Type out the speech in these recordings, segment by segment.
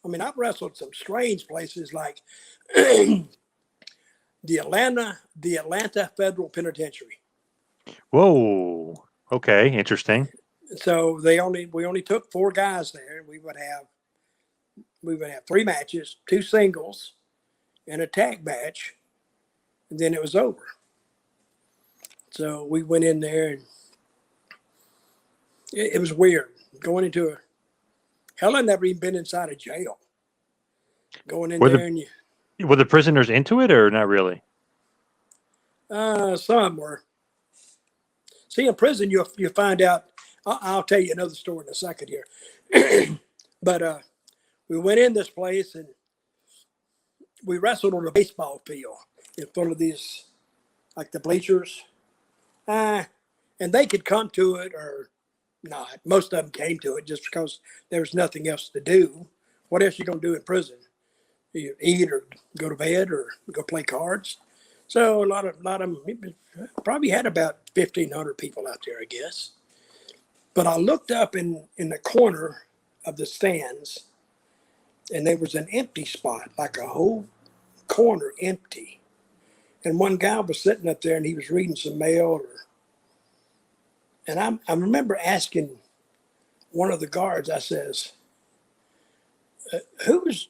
I mean, I've wrestled some strange places like the Atlanta Federal Penitentiary. Whoa. Okay. Interesting. So we only took four guys there. We would have three matches, two singles, and a tag match, and then it was over. So we went in there, and it was weird going into a. Hell, I'd never even been inside a jail. Going in Were there the and you, were the prisoners into it or not really? some were. See, in prison, you find out. I'll tell you another story in a second here. But we went in this place and we wrestled on a baseball field in front of these, like the bleachers. And they could come to it or not. Most of them came to it just because there was nothing else to do. What else you gonna do in prison? You eat or go to bed or go play cards. So a lot of them probably had about 1,500 people out there, I guess. But I looked up in the corner of the stands, and there was an empty spot, like a whole corner empty. And one guy was sitting up there, and he was reading some mail. I remember asking one of the guards. I says, "Who's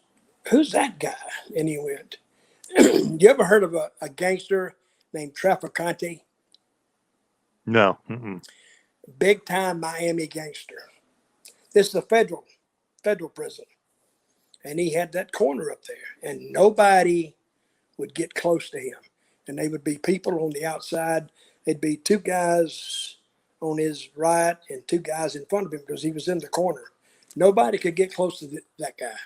that guy?" And he went, "You ever heard of a gangster named Trafficante? No. Mm-mm. Big time Miami gangster. This is a federal prison, and he had that corner up there, and nobody would get close to him. And they would be people on the outside. There'd be two guys on his right and two guys in front of him because he was in the corner. Nobody could get close to that guy.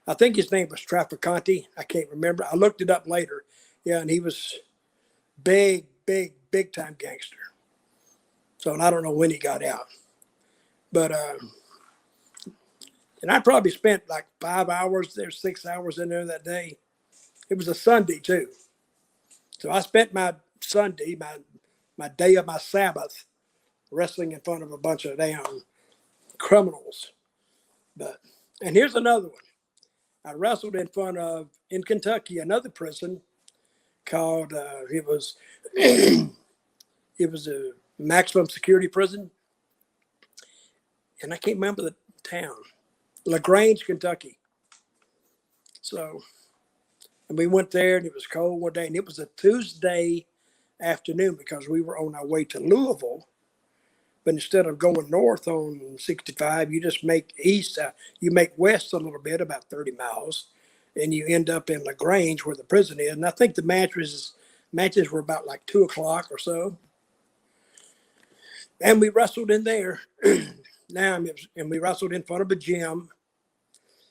I think his name was Trafficante. I can't remember. I looked it up later. Yeah, and he was big time gangster. So, and I don't know when he got out, but and I probably spent like 5 hours there, 6 hours in there that day. It was a Sunday too, so I spent my Sunday, my day of my Sabbath, wrestling in front of a bunch of damn criminals. But and here's another one. I wrestled in front of in Kentucky another prison called it was a maximum security prison, and I can't remember the town, LaGrange, Kentucky. So, and we went there, and it was cold one day, and it was a Tuesday afternoon because we were on our way to Louisville. But instead of going north on 65, you just make east, you make west a little bit, about 30 miles, and you end up in LaGrange where the prison is. And I think the matches were about like 2 o'clock or so. And we wrestled in there. And we wrestled in front of a gym.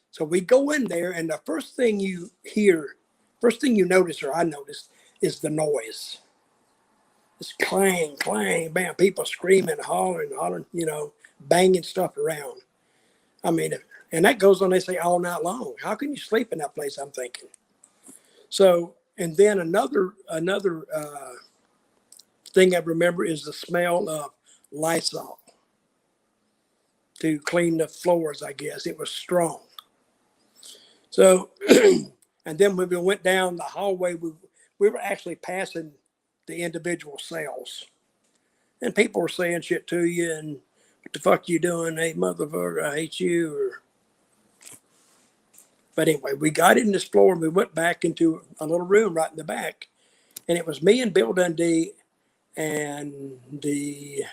So we go in there, and the first thing you hear, first thing you notice, or I noticed, is the noise. It's clang, clang, bam, people screaming, hollering, banging stuff around. I mean, and that goes on, they say, all night long. How can you sleep in that place? I'm thinking. So, and then another thing I remember is the smell of Lysol to clean the floors, I guess. It was strong. So, and then when we went down the hallway, we were actually passing the individual cells. And people were saying shit to you and what the fuck you doing? Hey, motherfucker, I hate you. But anyway, we got in this floor and we went back into a little room right in the back. And it was me and Bill Dundee and the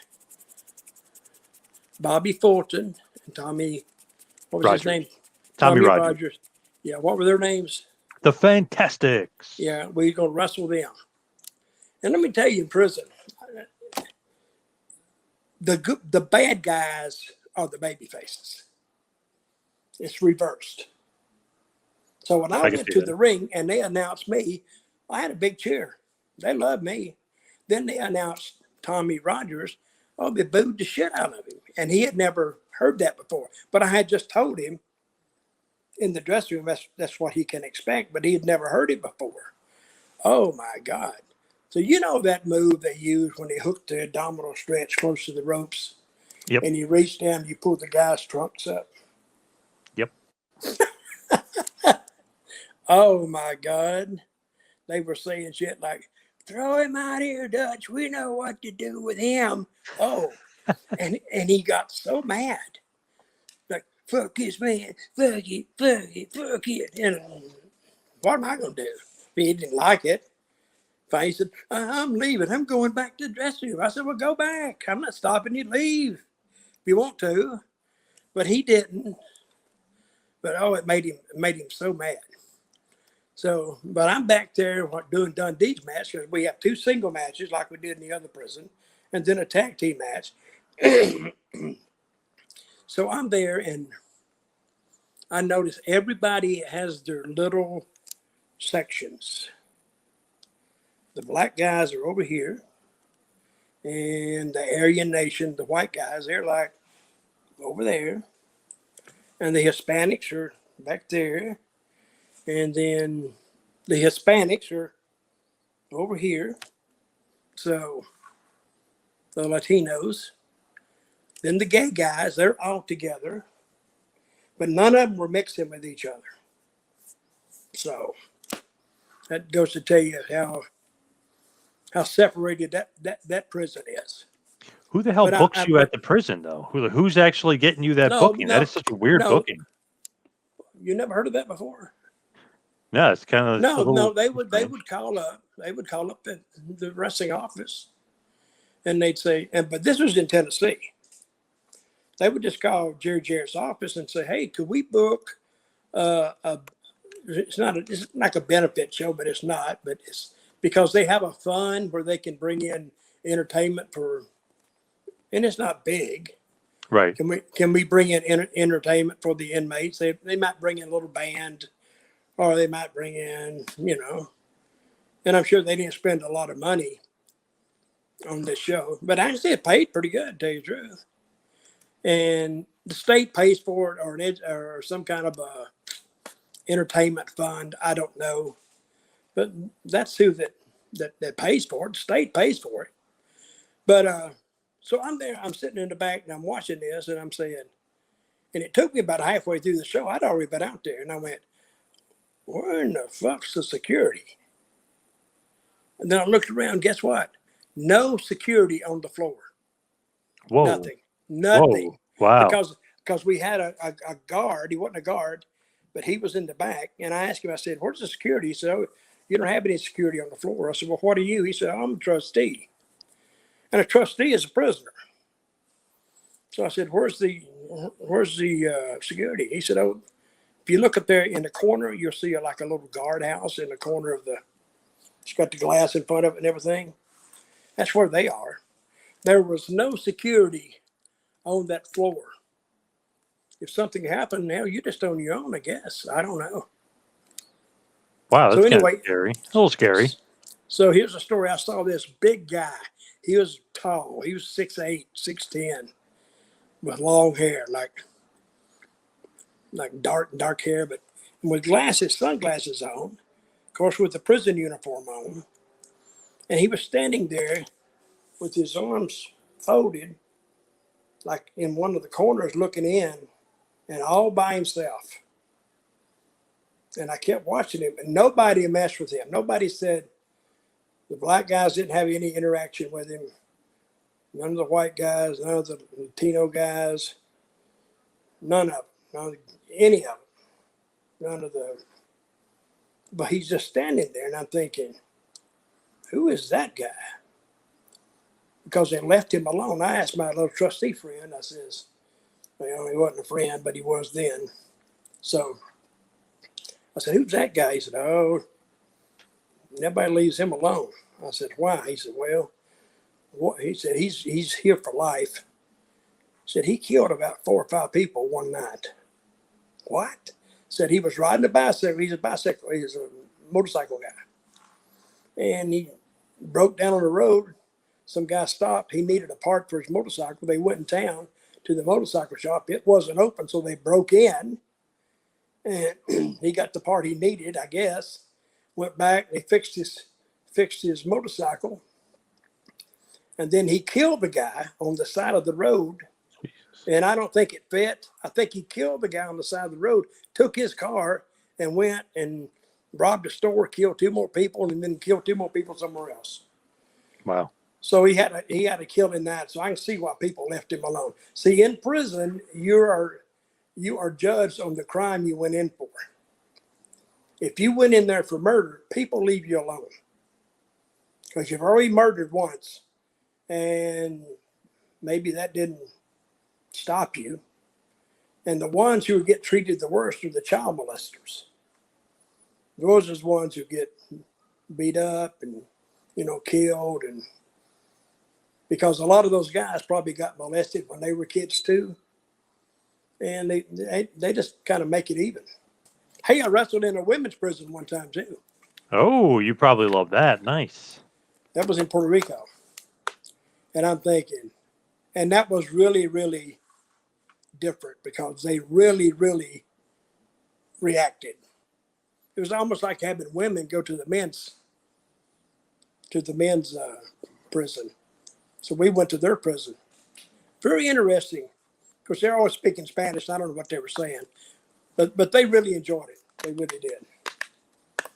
Bobby Fulton and Tommy, what was his Rogers. name? Tommy Rogers. Rogers. Yeah, what were their names? The Fantastics. Yeah, we were going to wrestle them. And let me tell you, in prison, the bad guys are the baby faces. It's reversed. So when I went to the ring and they announced me, I had a big cheer. They loved me. Then they announced Tommy Rogers. Oh, they booed the shit out of him. And he had never heard that before. But I had just told him in the dressing room that's what he can expect, but he had never heard it before. Oh my God. So you know that move they use when they hook the abdominal stretch close to the ropes? Yep. And you reach down, you pull the guy's trunks up. Yep. Oh my God. They were saying shit like, throw him out here, Dutch. We know what to do with him. Oh, and he got so mad. Like, fuck this man, fuck it, fuck it, fuck it. And what am I going to do? If he didn't like it. If he said, I'm leaving, I'm going back to the dressing room. I said, well, go back. I'm not stopping you. Leave if you want to. But he didn't. But oh, it made him so mad. So, but I'm back there doing Dundee's match because we have 2 single matches like we did in the other prison, and then a tag team match. So I'm there, and I notice everybody has their little sections. The black guys are over here, and the Aryan Nation, the white guys, they're like over there, and the Hispanics are back there, and then the Hispanics are over here. So the Latinos, then the gay guys, they're all together, but none of them were mixing with each other. So that goes to tell you how separated that prison is. Who the hell But books you at the prison, though? Who's actually getting you that booking? That is such a weird booking. You never heard of that before? No, it's kind of no. They would call up. They would call up the wrestling office, and they'd say, but this was in Tennessee. They would just call Jerry Jarrett's office and say, hey, could we book it's like a benefit show, but it's not. But it's because they have a fund where they can bring in entertainment and it's not big. Right. Can we bring in entertainment for the inmates? They might bring in a little band, or they might bring in, and I'm sure they didn't spend a lot of money on this show, but actually it paid pretty good, to tell you the truth. And the state pays for it, or some kind of a entertainment fund. I don't know, but that's who that pays for it. The state pays for it. But so I'm there. I'm sitting in the back and I'm watching this, and I'm saying, and it took me about halfway through the show. I'd already been out there, and I went, "Where in the fuck's the security?" And then I looked around. Guess what? No security on the floor. Whoa. Nothing. Whoa. Wow. Because we had a guard. He wasn't a guard, but he was in the back. And I asked him, I said, where's the security? He said, oh, you don't have any security on the floor. I said, well, what are you? He said, I'm a trustee. And a trustee is a prisoner. So I said, where's the security? He said, oh, if you look up there in the corner, you'll see like a little guardhouse in the corner of it's got the glass in front of it and everything. That's where they are. There was no security on that floor. If something happened, now you're just on your own, I guess. I don't know. Wow, that's kind of scary. A little scary. So here's a story. I saw this big guy. He was tall. He was 6'8", 6'10", with long hair, like dark hair, but with sunglasses on, of course, with the prison uniform on. And he was standing there with his arms folded, like in one of the corners looking in, and all by himself. And I kept watching him, and nobody messed with him. Nobody said, the black guys didn't have any interaction with him. None of the white guys, none of the Latino guys, none of them, any of them, but he's just standing there, and I'm thinking, who is that guy? Because they left him alone. I asked my little trustee friend, I says, well, he wasn't a friend, but he was then. So I said, who's that guy? He said, oh, nobody leaves him alone. I said, why? He said, well, he said, he's here for life. He said, he killed about 4 or 5 people one night. What? Said he was riding a bicycle. He's a motorcycle guy. And he broke down on the road. Some guy stopped. He needed a part for his motorcycle. They went in town to the motorcycle shop. It wasn't open, so they broke in. And he got the part he needed, I guess. Went back. They fixed his motorcycle. And then he killed the guy on the side of the road. Jesus. And I don't think it fit. I think he killed the guy on the side of the road, took his car, and went and robbed a store, killed 2 more people, and then killed 2 more people somewhere else. Wow. So he had a kill in that. So I can see why people left him alone. See, in prison, you are judged on the crime you went in for. If you went in there for murder, people leave you alone because you've already murdered once, and maybe that didn't stop you. And the ones who get treated the worst are the child molesters. Those are the ones who get beat up and, killed. And because a lot of those guys probably got molested when they were kids too. And they just kind of make it even. Hey, I wrestled in a women's prison one time too. Oh, you probably love that. Nice. That was in Puerto Rico. And I'm thinking, and that was really, really different because they really, really reacted. It was almost like having women go to the men's prison. So we went to their prison. Very interesting. Of course, they're always speaking Spanish. I don't know what they were saying, but they really enjoyed it. They really did.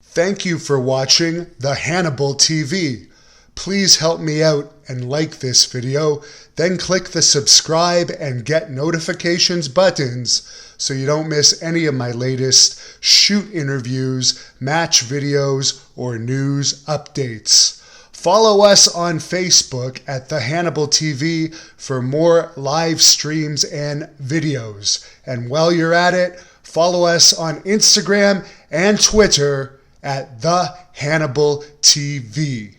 Thank you for watching the Hannibal TV. Please help me out and like this video, then click the subscribe and get notifications buttons so you don't miss any of my latest shoot interviews, match videos, or news updates. Follow us on Facebook at the Hannibal TV for more live streams and videos. And while you're at it, follow us on Instagram and Twitter at the Hannibal TV.